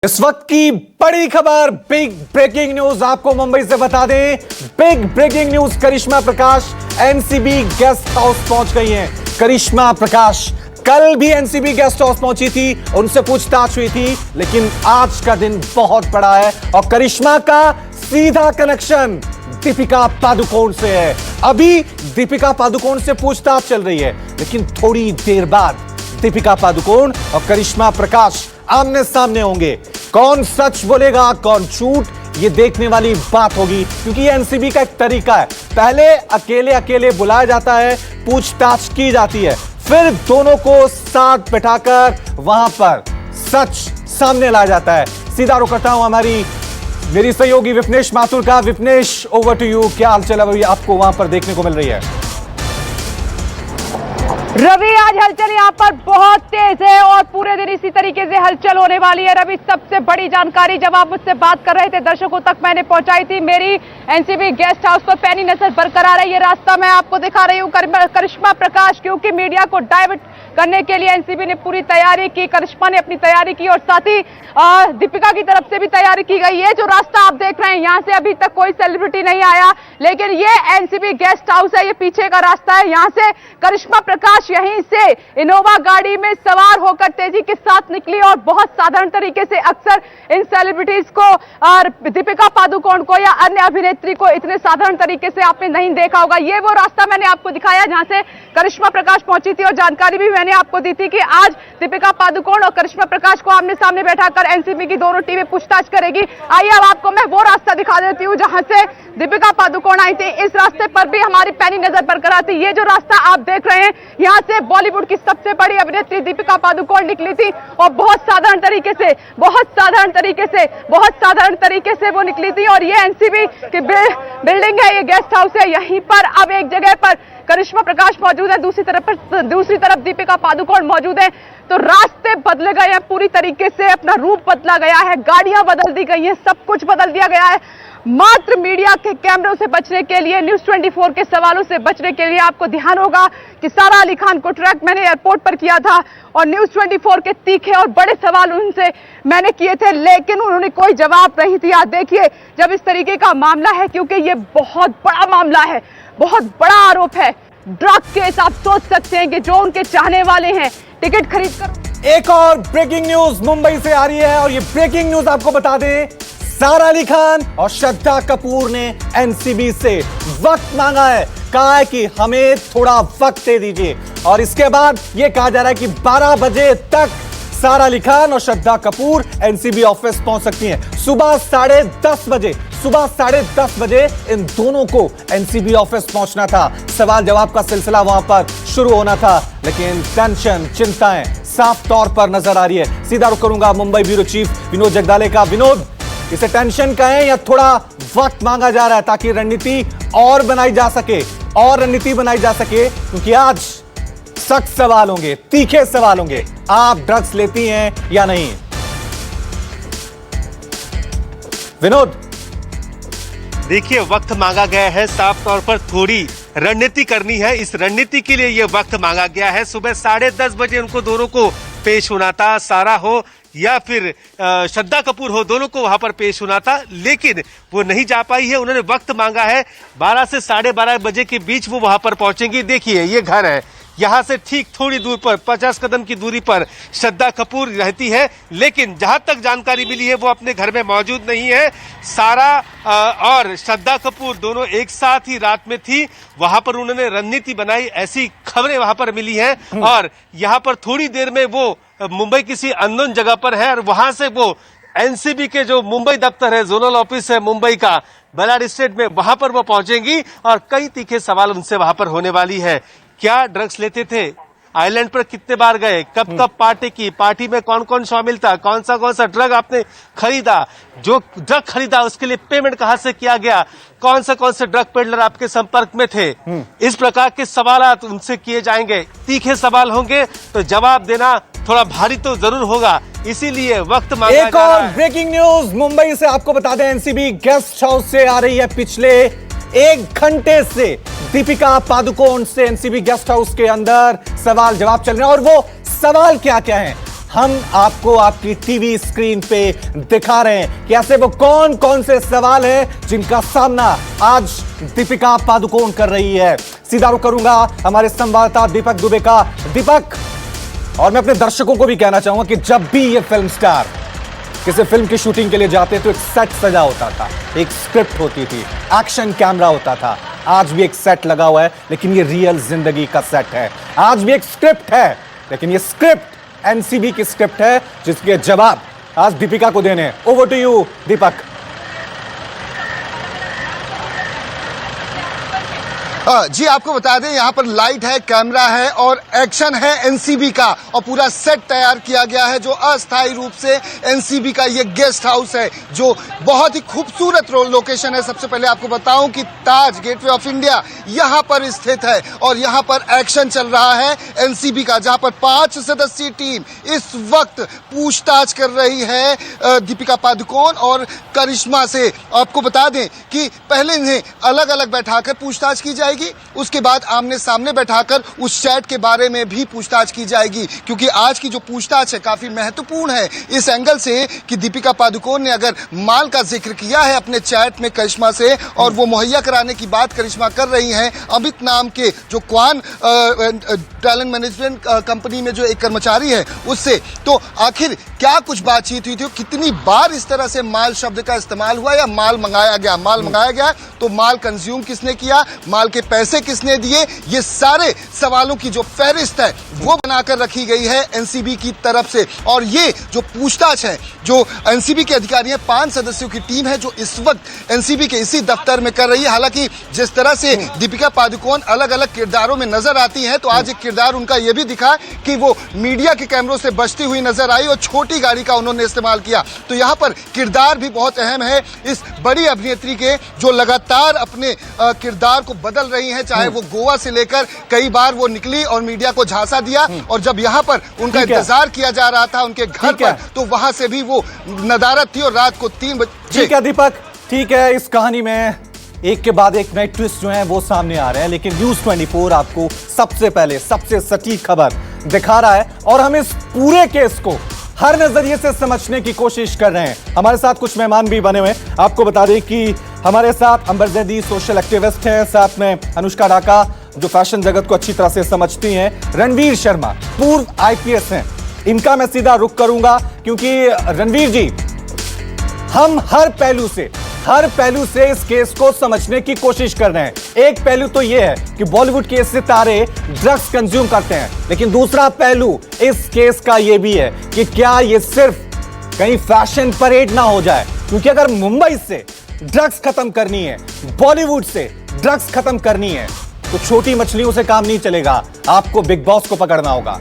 इस वक्त की बड़ी खबर, बिग ब्रेकिंग न्यूज आपको मुंबई से बता दें। बिग ब्रेकिंग न्यूज, करिश्मा प्रकाश एनसीबी गेस्ट हाउस पहुंच गई हैं। करिश्मा प्रकाश कल भी एनसीबी गेस्ट हाउस पहुंची थी, उनसे पूछताछ हुई थी, लेकिन आज का दिन बहुत बड़ा है और करिश्मा का सीधा कनेक्शन दीपिका पादुकोण से है। अभी दीपिका पादुकोण से पूछताछ चल रही है, लेकिन थोड़ी देर बाद दीपिका पादुकोण और करिश्मा प्रकाश आमने सामने होंगे। कौन सच बोलेगा, कौन झूठ, ये देखने वाली बात होगी, क्योंकि ये एनसीबी का एक तरीका है। पहले अकेले अकेले बुलाया जाता है, पूछताछ की जाती है, फिर दोनों को साथ बैठाकर वहां पर सच सामने लाया जाता है। सीधा रुख करता हूं मेरी सहयोगी विपनेश माथुर का। Vipnesh, over to you. क्या हालचाल अभी आपको वहां पर देखने को मिल रही है? रवि, आज हलचल यहाँ पर बहुत तेज है और पूरे दिन इसी तरीके से हलचल होने वाली है। रवि, सबसे बड़ी जानकारी जब आप मुझसे बात कर रहे थे दर्शकों तक मैंने पहुंचाई थी। मेरी एनसीबी गेस्ट हाउस पर पैनी नजर बरकरार है। ये रास्ता मैं आपको दिखा रही हूँ करिश्मा प्रकाश, क्योंकि मीडिया को डाइवर्ट करने के लिए एनसीबी ने पूरी तैयारी की, करिश्मा ने अपनी तैयारी की और साथ ही दीपिका की तरफ से भी तैयारी की गई है। जो रास्ता आप देख रहे हैं, यहाँ से अभी तक कोई सेलिब्रिटी नहीं आया, लेकिन ये एनसीबी गेस्ट हाउस है, ये पीछे का रास्ता है। यहाँ से करिश्मा प्रकाश यहीं से इनोवा गाड़ी में सवार होकर तेजी के साथ निकली और बहुत साधारण तरीके से, अक्सर इन सेलिब्रिटीज को और दीपिका पादुकोण को या अन्य अभिनेत्री को इतने साधारण तरीके से आपने नहीं देखा होगा। ये वो रास्ता मैंने आपको दिखाया जहां से करिश्मा प्रकाश पहुंची थी और जानकारी भी मैंने आपको दी थी कि आज दीपिका पादुकोण और करिश्मा प्रकाश को आमने सामने बैठाकर एनसीबी की दोनों टीमें पूछताछ करेगी। आइए अब आपको मैं वो रास्ता दिखा देती हूँ जहां से दीपिका पादुकोण आई थी। इस रास्ते पर भी हमारी पैनी नजर बरकरार थी। ये जो रास्ता आप देख रहे हैं, यहाँ से बॉलीवुड की सबसे बड़ी अभिनेत्री दीपिका पादुकोण निकली थी और बहुत साधारण तरीके से वो निकली थी। और ये एनसीबी की बिल्डिंग है, ये गेस्ट हाउस है। यहीं पर अब एक जगह पर करिश्मा प्रकाश मौजूद है, दूसरी तरफ दीपिका पादुकोण मौजूद है। तो रास्ते बदले गए हैं पूरी तरीके से, अपना रूप बदला गया है, गाड़ियां बदल दी गई हैं, सब कुछ बदल दिया गया है। मात्र मीडिया के कैमरों से बचने के लिए, न्यूज 24 के सवालों से बचने के लिए आपको ध्यान होगा कि सारा अली खान को ट्रैक मैंने एयरपोर्ट पर किया था और न्यूज 24 के तीखे और बड़े सवाल उनसे मैंने किए थे, लेकिन उन्होंने कोई जवाब नहीं दिया। देखिए, जब इस तरीके का मामला है, क्योंकि ये बहुत बड़ा मामला है, बहुत बड़ा आरोप है, ड्रग केस, आप सोच सकते हैं कि जो उनके चाहने वाले हैं टिकट खरीद कर। एक और ब्रेकिंग न्यूज मुंबई से आ रही है और ये ब्रेकिंग न्यूज आपको बता दें, सारा अली खान और श्रद्धा कपूर ने एनसीबी से वक्त मांगा है। कहा है कि हमें थोड़ा वक्त दे दीजिए और इसके बाद यह कहा जा रहा है कि 12 बजे तक सारा अली खान और श्रद्धा कपूर एनसीबी ऑफिस पहुंच सकती हैं। सुबह 10:30 बजे इन दोनों को एनसीबी ऑफिस पहुंचना था। सवाल जवाब का सिलसिला वहां पर शुरू होना था, लेकिन टेंशन, चिंताएं साफ तौर पर नजर आ रही है। सीधा रुख करूंगा मुंबई ब्यूरो चीफ विनोद जगदाले का। विनोद, इसे टेंशन कहें या थोड़ा वक्त मांगा जा रहा है ताकि रणनीति और बनाई जा सके, क्योंकि आज सख्त सवाल होंगे, तीखे सवाल होंगे। आप ड्रग्स लेती हैं या नहीं? विनोद, देखिए, वक्त मांगा गया है, साफ तौर पर थोड़ी रणनीति करनी है। इस रणनीति के लिए यह वक्त मांगा गया है। सुबह 10:30 बजे उनको दोनों को पेश होना था, सारा हो या फिर श्रद्धा कपूर हो, दोनों को वहां पर पेश होना था, लेकिन वो नहीं जा पाई है। उन्होंने वक्त मांगा है, 12 से 12:30 बजे के बीच वो वहां पर पहुंचेंगी। देखिए, ये घर है, यहां से ठीक थोड़ी दूर पर 50 कदम की दूरी पर श्रद्धा कपूर रहती है, लेकिन जहां तक जानकारी मिली है वो अपने घर में मौजूद नहीं है। सारा और श्रद्धा कपूर दोनों एक साथ ही रात में थी, वहां पर उन्होंने रणनीति बनाई, ऐसी खबरें वहां पर मिली हैं। और यहां पर थोड़ी देर में वो मुंबई किसी अननोन जगह पर है और वहां से वो एनसीबी के जो मुंबई दफ्तर है, जोनल ऑफिस है मुंबई का, बलाड स्टेट में, वहां पर वो पहुंचेंगी और कई तीखे सवाल उनसे वहां पर होने वाली है। क्या ड्रग्स लेते थे? आइलैंड पर कितने बार गए? कब पार्टी की? पार्टी में कौन कौन शामिल था? कौन सा ड्रग आपने खरीदा? जो ड्रग खरीदा उसके लिए पेमेंट कहां से किया गया? कौन से ड्रग पेडलर आपके संपर्क में थे? इस प्रकार के सवाल उनसे किए जाएंगे। तीखे सवाल होंगे तो जवाब देना थोड़ा भारी तो जरूर होगा, इसीलिए वक्त मांगा एक और ब्रेकिंग न्यूज मुंबई से आपको बता दें, एनसीबी गेस्ट हाउस से आ रही है। पिछले 1 घंटे से दीपिका पादुकोण से एनसीबी गेस्ट हाउस के अंदर सवाल जवाब चल रहे हैं और वो सवाल क्या क्या हैं हम आपको आपकी टीवी स्क्रीन पे दिखा रहे हैं कि ऐसे वो कौन कौन से सवाल हैं जिनका सामना आज दीपिका पादुकोण कर रही है। सीधा रुख करूंगा हमारे संवाददाता दीपक दुबे का। दीपक, और मैं अपने दर्शकों को भी कहना चाहूंगा कि जब भी ये फिल्म स्टार किसी फिल्म की शूटिंग के लिए जाते तो एक सेट सजा होता था, एक स्क्रिप्ट होती थी, एक्शन कैमरा होता था। आज भी एक सेट लगा हुआ है, लेकिन ये रियल जिंदगी का सेट है। आज भी एक स्क्रिप्ट है, लेकिन ये स्क्रिप्ट एनसीबी की स्क्रिप्ट है, जिसके जवाब आज दीपिका को देने। ओवर टू यू दीपक। जी आपको बता दें, यहाँ पर लाइट है, कैमरा है और एक्शन है एनसीबी का, और पूरा सेट तैयार किया गया है जो अस्थायी रूप से एनसीबी का ये गेस्ट हाउस है, जो बहुत ही खूबसूरत लोकेशन है। सबसे पहले आपको बताऊं कि ताज गेटवे ऑफ इंडिया यहाँ पर स्थित है और यहाँ पर एक्शन चल रहा है एनसीबी का, जहाँ पर 5 सदस्यीय टीम इस वक्त पूछताछ कर रही है दीपिका पादुकोण और करिश्मा से। आपको बता दें कि पहले इन्हें अलग अलग बैठाकर पूछताछ की जाएगी, उसके बाद आमने सामने बैठाकर उस चैट के बारे में भी पूछताछ की जाएगी, क्योंकि आज की जो पूछताछ है काफी महत्वपूर्ण है इस एंगल से कि दीपिका पादुकोण ने अगर माल का जिक्र किया है अपने चैट में करिश्मा से, और वो मुहैया कराने की बात करिश्मा कर रही हैं अमित नाम के जो क्वान टैलेंट मैनेजमेंट कंपनी में जो एक कर्मचारी है उससे, तो आखिर क्या कुछ बातचीत हुई थी, कितनी बार इस तरह से माल शब्द का इस्तेमाल हुआ या माल मंगाया गया, तो माल कंज्यूम किसने किया, माल के पैसे किसने दिए, ये सारे सवालों की जो फहरिस्त है वो बनाकर रखी गई है एनसीबी की तरफ से। और ये जो पूछताछ है जो एनसीबी के अधिकारी हैं, 5 सदस्यों की टीम है जो इस वक्त एनसीबी के इसी दफ्तर में कर रही है। हालांकि जिस तरह से दीपिका पादुकोण अलग अलग किरदारों में नजर आती हैं, तो आज एक किरदार उनका यह भी दिखा कि वो मीडिया के कैमरों से बचती हुई नजर आई और छोटी गाड़ी का उन्होंने इस्तेमाल किया। तो यहाँ पर किरदार भी बहुत अहम है इस बड़ी अभिनेत्री के, जो लगातार अपने किरदार को बदल रही हैं, चाहे वो गोवा से लेकर कई बार वो निकली और मीडिया को झांसा दिया, और जब यहाँ पर उनका इंतजार किया जा रहा था उनके घर पर, तो वहां से भी वो नदारत थी और रात को 3 बजे। ठीक है दीपक, ठीक है। इस कहानी में एक के बाद एक नए ट्विस्ट जो हैं वो सामने आ रहे हैं, लेकिन न्यूज़ 24 आपको सबसे पहले सबसे सटीक खबर दिखा रहा है और हम इस पूरे केस को हर नजरिए से समझने की कोशिश कर रहे हैं। हमारे साथ कुछ मेहमान भी बने हुए हैं। आपको बता दें कि हमारे साथ अंबर जैदी सोशल एक्टिविस्ट हैं, साथ में अनुष्का ढाका जो फैशन जगत को अच्छी तरह से समझती हैं, रणवीर शर्मा पूर्व आईपीएस हैं। इनका मैं सीधा रुख करूंगा क्योंकि रणवीर जी, हम हर पहलू से इस केस को समझने की कोशिश कर रहे हैं। एक पहलू तो यह है कि बॉलीवुड के सितारे ड्रग्स कंज्यूम करते हैं, लेकिन दूसरा पहलू इस केस का यह भी है कि क्या यह सिर्फ कहीं फैशन परेड ना हो जाए, क्योंकि अगर मुंबई से ड्रग्स खत्म करनी है, बॉलीवुड से ड्रग्स खत्म करनी है, तो छोटी मछलियों से काम नहीं चलेगा, आपको बिग बॉस को पकड़ना होगा।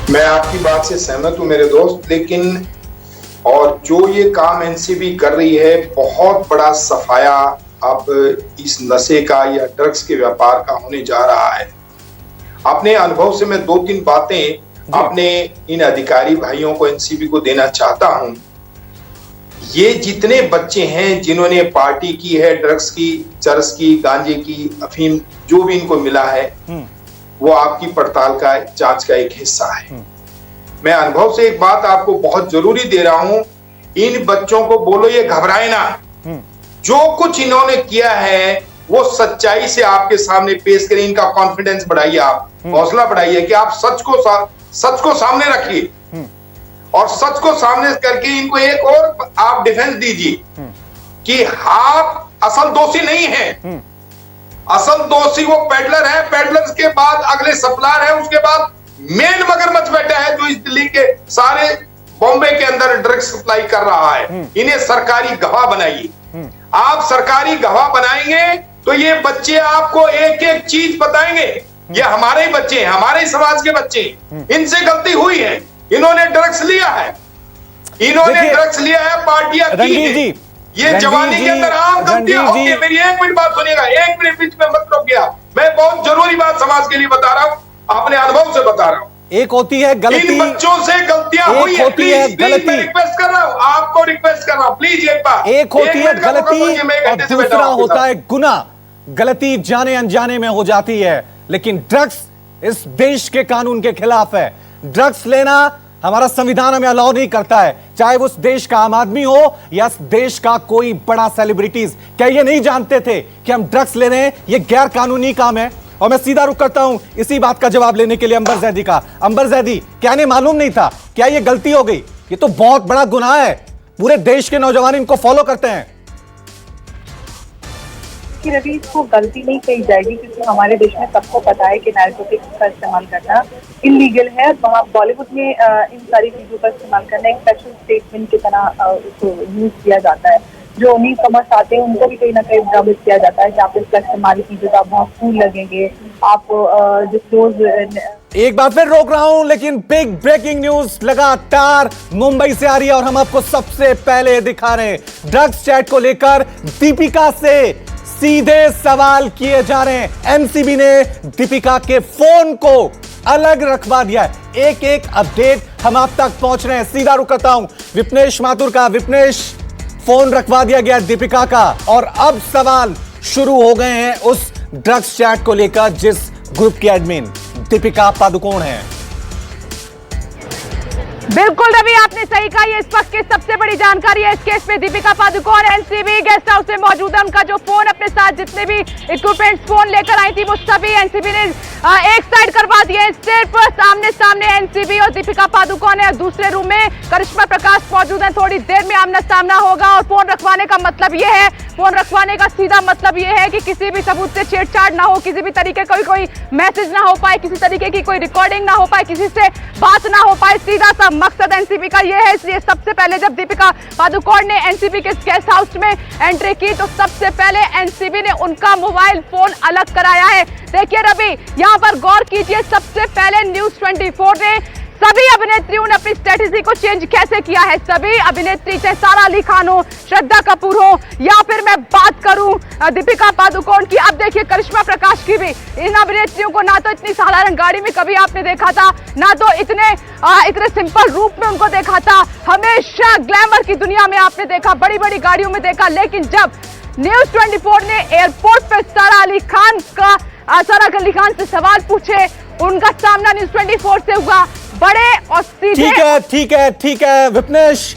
मैं आपकी बात से सहमत हूं मेरे दोस्त, लेकिन और जो ये काम एनसीबी कर रही है, बहुत बड़ा सफाया अब इस नशे का या ड्रग्स के व्यापार का होने जा रहा है। अपने अनुभव से मैं 2-3 बातें अपने इन अधिकारी भाइयों को, एनसीबी को देना चाहता हूं। ये जितने बच्चे हैं जिन्होंने पार्टी की है ड्रग्स की, चरस की, गांजे की, अफीम, जो भी इनको मिला है, वो आपकी पड़ताल का, जांच का एक हिस्सा है। मैं अनुभव से एक बात आपको बहुत जरूरी दे रहा हूं, इन बच्चों को बोलो ये घबराए ना। जो कुछ इन्होंने किया है वो सच्चाई से आपके सामने पेश करें। इनका कॉन्फिडेंस बढ़ाइए, आप हौसला बढ़ाइए कि आप सच को सामने रखिए, और सच को सामने करके इनको एक और आप डिफेंस दीजिए कि आप असल दोषी नहीं हैं। असल दोषी वो पेडलर है, पेडलर्स के बाद अगले सप्लायर है, उसके बाद मेन मगरमच्छ बैठा है जो इस दिल्ली के सारे बॉम्बे के अंदर ड्रग्स सप्लाई कर रहा है। इन्हें सरकारी गवाह बनाइए। आप सरकारी गवाह बनाएंगे तो ये बच्चे आपको एक एक चीज बताएंगे। ये हमारे ही बच्चे हैं, हमारे ही समाज के बच्चे हैं, इनसे गलती हुई है, इन्होंने ड्रग्स लिया है, पार्टियां की है। ये जवानी के अंदर आम गलतियां होती है। मेरी 1 मिनट बात सुनिएगा, 1 मिनट बीच में मत रुक गया। मैं बहुत जरूरी बात समाज के लिए बता रहा हूं, अपने अनुभव से बता रहा हूं। एक होती है गलती, इन बच्चों से गलतियां हुई है। प्लीज मैं रिक्वेस्ट कर रहा हूं, आपको रिक्वेस्ट कर रहा हूं, प्लीज एक बार। एक होती है गलती और दूसरा होता है गुनाह। गलती जाने अनजाने में हो जाती है, लेकिन ड्रग्स इस देश के कानून के खिलाफ है। ड्रग्स लेना हमारा संविधान हमें अलाउ नहीं करता है, चाहे वो उस देश का आम आदमी हो या इस देश का कोई बड़ा सेलिब्रिटीज। क्या ये नहीं जानते थे कि हम ड्रग्स ले रहे हैं, ये गैर कानूनी काम है? और मैं सीधा रुख करता हूं इसी बात का जवाब लेने के लिए अंबर जैदी का। अंबर जैदी, क्या इन्हें मालूम नहीं था? क्या ये गलती हो गई? ये तो बहुत बड़ा गुनाह है, पूरे देश के नौजवान इनको फॉलो करते हैं। कि रवि, इसको गलती नहीं कही जाएगी क्योंकि हमारे देश में सबको पता है कि नारकोटिक्स का इस्तेमाल करना इलीगल है। वहाँ बॉलीवुड में इन सारी चीजों का इस्तेमाल करना एक स्पेशल स्टेटमेंट की तरह उसको यूज किया जाता है। जो न्यू कमर्स आते हैं उनको भी कहीं ना कहीं भ्रमित किया जाता है कि आप इसका इस्तेमाल कीजिए तो आप बहुत कूल लगेंगे, आप डिस्क्लोज। एक बार फिर रोक रहा हूं, लेकिन बिग ब्रेकिंग न्यूज लगातार मुंबई से आ रही है और हम आपको सबसे पहले दिखा रहे हैं। ड्रग्स चैट को लेकर दीपिका से सीधे सवाल किए जा रहे हैं। एनसीबी ने दीपिका के फोन को अलग रखवा दिया है। एक एक अपडेट हम आप तक पहुंच रहे हैं। सीधा रुक करता हूं विपनेश माथुर का। विपनेश, फोन रखवा दिया गया दीपिका का और अब सवाल शुरू हो गए हैं उस ड्रग्स चैट को लेकर जिस ग्रुप की एडमिन दीपिका पादुकोण है। बिल्कुल रवि, आपने सही कहा। ये इस वक्त की सबसे बड़ी जानकारी है इस केस में। Deepika Padukone NCB guest house में मौजूद है। उनका जो फोन अपने साथ जितने भी इक्विपमेंट्स फोन लेकर आई थी वो सभी एनसीबी ने एक साइड करवा दिए। सिर्फ सामने सामने एनसीबी और दीपिका पादुकोण है। दूसरे रूम में करिश्मा प्रकाश मौजूद है। थोड़ी देर में आमना सामना होगा और फोन रखवाने का मतलब ये है, फोन रखवाने का सीधा मतलब ये है कि किसी भी सबूत से छेड़छाड़ ना हो, किसी भी तरीके का कोई मैसेज ना हो पाए, किसी तरीके की कोई रिकॉर्डिंग ना हो पाए, किसी से बात ना हो पाए। सीधा सा मकसद एनसीबी का ये है। इसलिए सबसे पहले जब दीपिका पादुकोण ने एनसीबी के गेस्ट हाउस में एंट्री की तो सबसे पहले एनसीबी ने उनका मोबाइल फोन अलग कराया है। देखिए रवि, यहाँ पर गौर कीजिए। सबसे पहले न्यूज 24 ने सभी अभिनेत्रियों ने अपनी स्ट्रेटेजी को चेंज कैसे किया है। सभी अभिनेत्री, चाहे सारा अली खान हो, श्रद्धा कपूर हो या फिर मैं बात करूं दीपिका पादुकोण की, अब देखिए करिश्मा प्रकाश की भी। इन अभिनेत्रियों को ना तो इतनी साधारण गाड़ी में कभी आपने देखा था, ना तो इतने सिंपल रूप में उनको देखा था। हमेशा ग्लैमर की दुनिया में आपने देखा, बड़ी बड़ी गाड़ियों में देखा। लेकिन जब न्यूज 24 ने एयरपोर्ट पर सारा अली खान से सवाल पूछे, उनका सामना न्यूज 24 से हुआ। बड़े और सीधे। ठीक है विपनेश,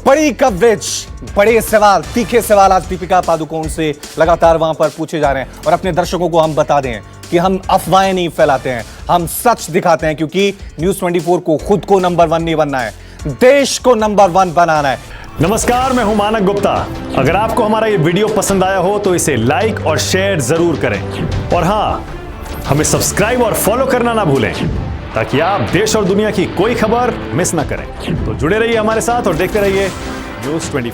बड़ी कवरेज, बड़े सवाल, तीखे सवाल आज दीपिका पादुकोण से लगातार वहां पर पूछे जा रहे हैं। और अपने दर्शकों को हम बता दें कि हम अफवाहें नहीं फैलाते हैं, हम सच दिखाते हैं, क्योंकि न्यूज 24 को खुद को नंबर 1 नहीं बनना है, देश को नंबर 1 बनाना है। नमस्कार, मैं हूं मानक गुप्ता। अगर आपको हमारा ये वीडियो पसंद आया हो तो इसे लाइक और शेयर जरूर करें। और हां, हमें सब्सक्राइब और फॉलो करना ना भूलें ताकि आप देश और दुनिया की कोई खबर मिस ना करें। तो जुड़े रहिए हमारे साथ और देखते रहिए न्यूज 24।